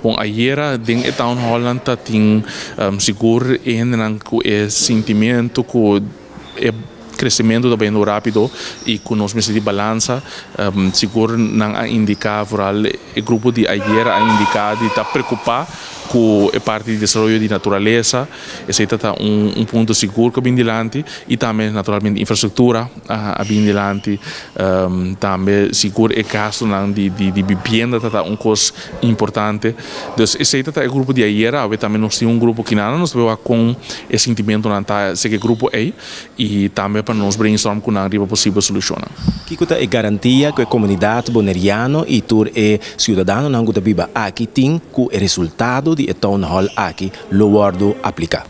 Bom, ayer ding e town hall nanta ting seguro nang ku e sentimento ku e crescimento da bem rápido e com nós mesmos de balança seguro não a indicar vooral o grupo de ayer a indicar de estar preocupado com a parte de desenvolvimento de natureza esse está ponto seguro que bem dilante e também naturalmente infraestrutura a bem dilante também seguro e gasto de vivenda está coisa importante então esse está o grupo de ayer também nós temos grupo que nada nós vemos com esse sentimento não tá esse grupo aí e também para nós brainstorm com a possível solução. Que é garantia que a comunidade boneriana e tour e cidadano não guta biba aqui tem que o resultado de town hall aqui lo guardo aplicar.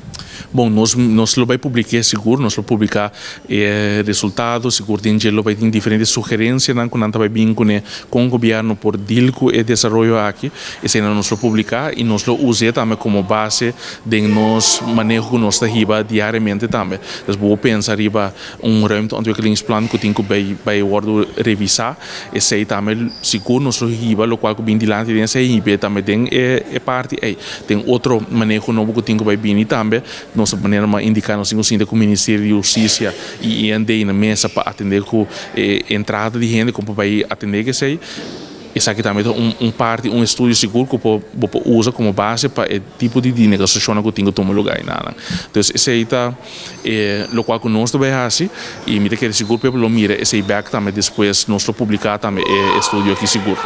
Bom, nós lo vai publicar seguro, nós lo publicar resultado, seguro tem lo vai ter diferentes sugerências, não quando vai vir com o governo por dilco e desenvolvimento aqui, esse nós lo publicar e nós lo usar também como base de nós manejo que nós riba diariamente também. Então vou pensar riba ruimteontwikkelingsplan que tem que vai guardo revisar, esse também seguro nós lo riba, lo qual que bem dilante tem esse riba também tem parte aí, tem outro manejo novo que tem que vai vir também nossa maneira de indicar nós temos com o Ministério de Justiça e andei na mesa para atender com entrada de gente como vai atender que sei isso aqui também um estudo seguro que pode usar como base para o tipo de negociação que tem que tomar lugar então esse aí está o qual que nós também assim e me quer seguro para lo mira esse back também depois nós publicar também estudo aqui seguro.